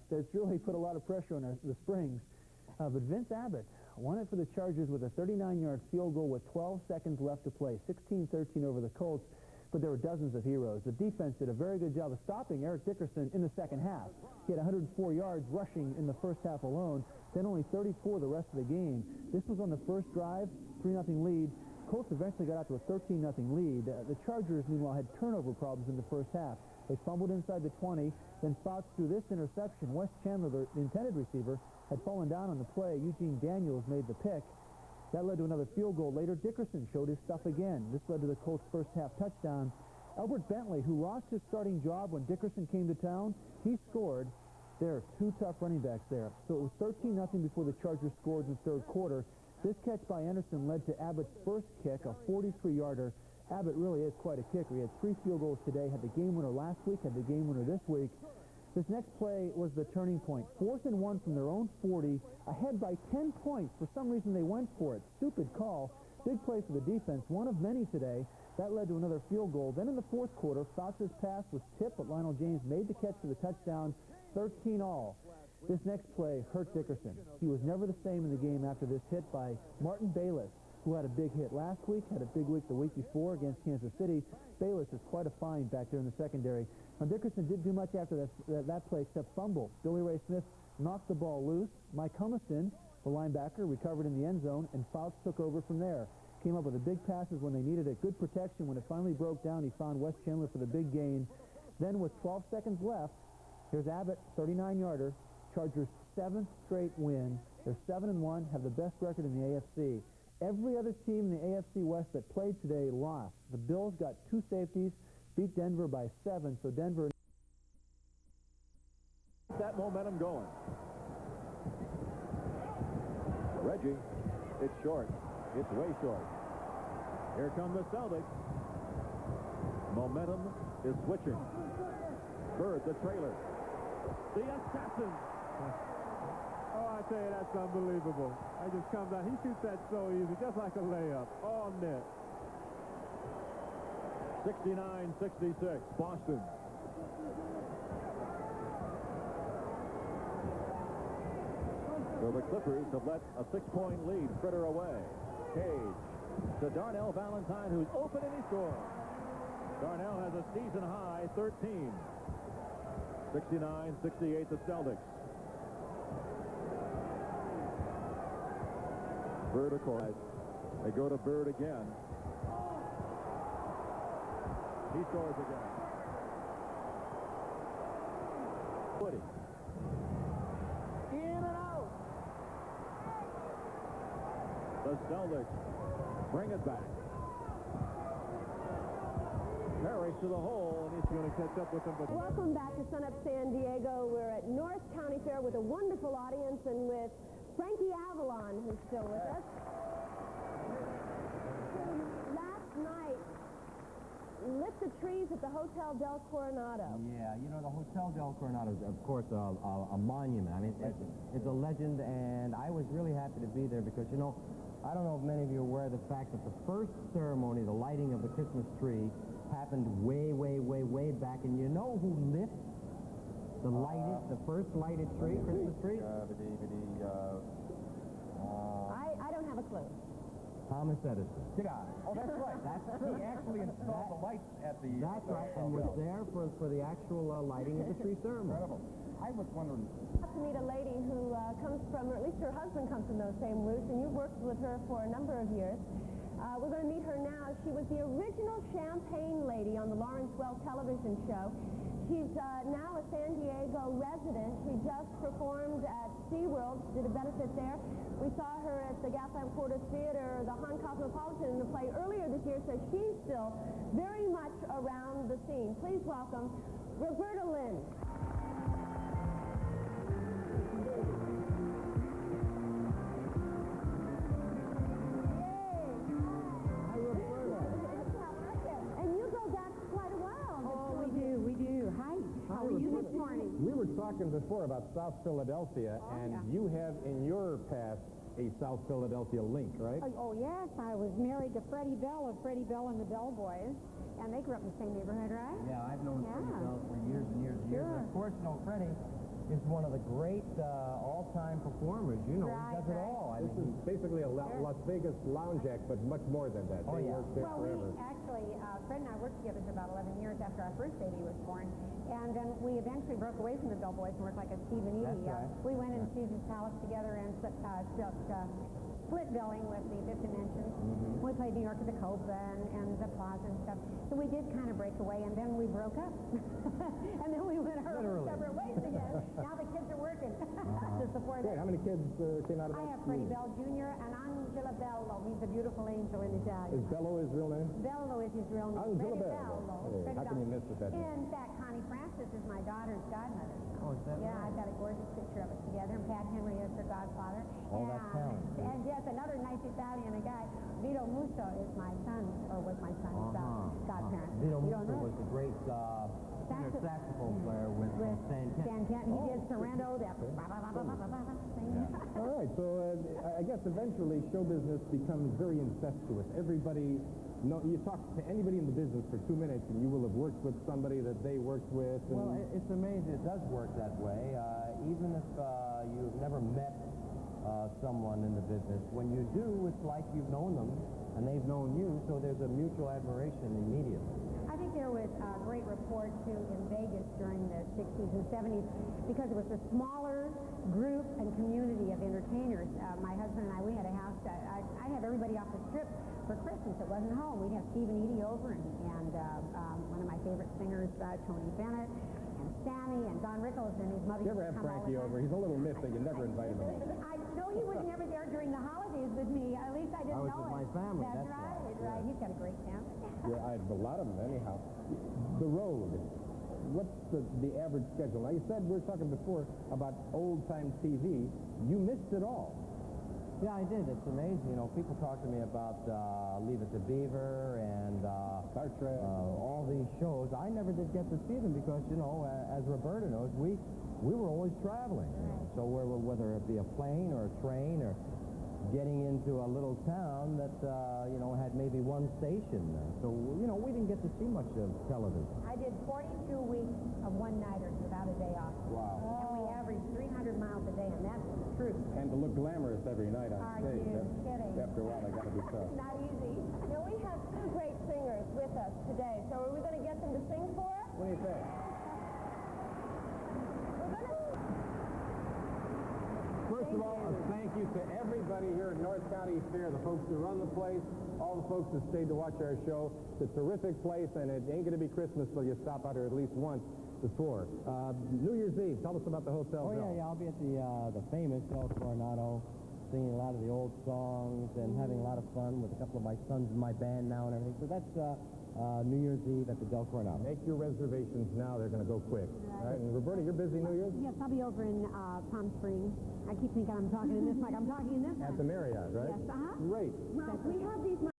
That's really put a lot of pressure on the Springs. But Vince Abbott won it for the Chargers with a 39-yard field goal with 12 seconds left to play, 16-13 over the Colts. But there were dozens of heroes. The defense did a very good job of stopping Eric Dickerson in the second half. He had 104 yards rushing in the first half alone, then only 34 the rest of the game. This was on the first drive, 3-0 lead. Colts eventually got out to a 13-0 lead. The Chargers, meanwhile, had turnover problems in the first half. They fumbled inside the 20, then Fouts threw this interception. Wes Chandler, the intended receiver, had fallen down on the play. Eugene Daniels made the pick. That led to another field goal later. Dickerson showed his stuff again. This led to the Colts' first half touchdown. Albert Bentley, who lost his starting job when Dickerson came to town, he scored. There are two tough running backs there. So it was 13-0 before the Chargers scored in the third quarter. This catch by Anderson led to Abbott's first kick, a 43-yarder. Abbott really is quite a kicker. He had 3 field goals today, had the game winner last week, had the game winner this week. This next play was the turning point. 4th and 1 from their own 40, ahead by 10 points. For some reason, they went for it. Stupid call. Big play for the defense, one of many today. That led to another field goal. Then in the fourth quarter, Fouts' pass was tipped, but Lionel James made the catch for the touchdown, 13-all. This next play hurt Dickerson. He was never the same in the game after this hit by Martin Bayless, who had a big hit last week, had a big week the week before against Kansas City. Bayless is quite a find back there in the secondary. Now, Dickerson didn't do much after that play except fumble. Billy Ray Smith knocked the ball loose. Mike Humison, the linebacker, recovered in the end zone, and Fouts took over from there. Came up with the big passes when they needed it. Good protection. When it finally broke down, he found Wes Chandler for the big gain. Then with 12 seconds left, here's Abbott, 39-yarder. Chargers' 7th straight win. They're 7-1, have the best record in the AFC. Every other team in the AFC West that played today lost. The Bills got 2 safeties, beat Denver by 7, so Denver... That momentum going. Reggie, it's short. It's way short. Here come the Celtics. Momentum is switching. Bird, the trailer. The assassin. Oh, I tell you, that's unbelievable. I just comes out. He shoots that so easy, just like a layup. All net. 69-66, Boston. So the Clippers have let a 6-point lead fritter away. Cage to Darnell Valentine, who's open and he scores. Darnell has a season-high 13. 69-68, the Celtics. Bird, of course. They go to Bird again. He scores again. Woody. In and out. The Celtics bring it back. Parrish to the hole, and he's going to catch up with him. But welcome back to Sun Up San Diego. We're at North County Fair with a wonderful audience and with Frankie Avalon, who's still with us. Last night, lit the trees at the Hotel Del Coronado. Yeah, you know, the Hotel Del Coronado is, of course, a monument. I mean, it's a legend, and I was really happy to be there because, you know, I don't know if many of you are aware of the fact that the first ceremony, the lighting of the Christmas tree, happened way, way, way, way back. And you know who lit the first lighted tree, Christmas tree? I don't have a clue. Thomas Edison. Oh, that's right. He actually installed the lights at the... That's right, and was there for the actual lighting of the tree ceremony. Incredible. I was wondering... To meet a lady who comes from, or at least her husband comes from those same roots, and you've worked with her for a number of years. We're going to meet her now. She was the original Champagne lady on the Lawrence Welk television show. She's now a San Diego resident. She just performed at SeaWorld, did a benefit there. We saw her at the Gaslamp Quarters Theater, the Han Cosmopolitan, in the play earlier this year, so she's still very much around the scene. Please welcome Robeerta Linn. We were talking before about South Philadelphia, and you have in your past a South Philadelphia link, right? Oh, yes. I was married to Freddie Bell of Freddie Bell and the Bell Boys, and they grew up in the same neighborhood, right? Yeah, I've known Freddie Bell for years and years and years. And of course, you know, Freddie, is one of the great all-time performers. You know, he does it all. This is basically a Las Vegas lounge act, but much more than that. They worked there forever. We actually, Fred and I worked together for about 11 years after our first baby was born. And then we eventually broke away from the Bellboys and worked like a Steve and Edie. We went in Caesar's Palace together and split billing with the Fifth Dimension. We played New York at the Copa and the Plaza and stuff. So we did kind of break away, and then we broke up. And then we went our own separate ways again. Now the kids are working to support us. How many kids came out of that? I have Freddie Bell Jr. and Angela Bello. He's a beautiful angel in Italian. Is Bello his real name? Bello is his real name. Angela Freddie Bello. Bello. Hey, how can you miss with that name? In fact, Connie Francis is my daughter's godmother. Oh, is that Yeah, I've got a gorgeous picture of us together, and Pat Henry is her godfather. All that talent. And yes, another nice Italian guy, Vito Musso, is my son, or was my son's godparent. Vito Musso was the great saxophone player with Stan Kenton. He did Sorrento, that thing. All right, so I guess eventually show business becomes very incestuous. Everybody, you talk to anybody in the business for 2 minutes, and you will have worked with somebody that they worked with. And well, it's amazing. It does work that way. Even if you've never met someone in the business, when you do, it's like you've known them, and they've known you, so there's a mutual admiration immediately. I think there was a great rapport, too, in Vegas during the 60s and 70s because it was a smaller group and community of entertainers. My husband and we had a house. I'd have everybody off the strip for Christmas. It wasn't home. We'd have Steve and Edie over and one of my favorite singers, Tony Bennett, and Sammy, and Don Rickles and his mother. You ever have Frankie over? He's a little miss that you never invited him over. I know he was never there during the holidays with me. At least I didn't know it. I was with my family. That's right. He's got a great family. Yeah, I have a lot of them anyhow. The road, what's the average schedule? Now, you said, we were talking before about old-time TV. You missed it all. Yeah, I did. It's amazing. You know, people talk to me about Leave It to Beaver and Star Trek, all these shows. I never did get to see them because, you know, as Robeerta knows, we were always traveling. So whether it be a plane or a train or getting into a little town that, you know, had maybe one station. So, you know, we didn't get to see much of television. I did 42 weeks of one-nighters without a day off. Wow. And we averaged 300 miles a day, and that's the truth. And to look glamorous every night on stage. Kidding? After a while, they got to be tough. Not easy. Now, we have two great singers with us today, so are we going to get them to sing for us? What do you think? First of all, a thank you to everybody here at North County Fair, the folks who run the place, all the folks that stayed to watch our show. It's a terrific place, and it ain't going to be Christmas till you stop out here at least once before. New Year's Eve, tell us about the hotel. Oh, yeah, I'll be at the famous El Coronado, singing a lot of the old songs and having a lot of fun with a couple of my sons in my band now and everything. So that's New Year's Eve at the Del Coronado. Make your reservations now. They're going to go quick. All right, and Robeerta, you're busy New Year's? Yes, I'll be over in Palm Springs. I keep thinking I'm talking in this mic. I'm talking in this mic. At the Marriott, right? Yes, Great. Ralph, we have these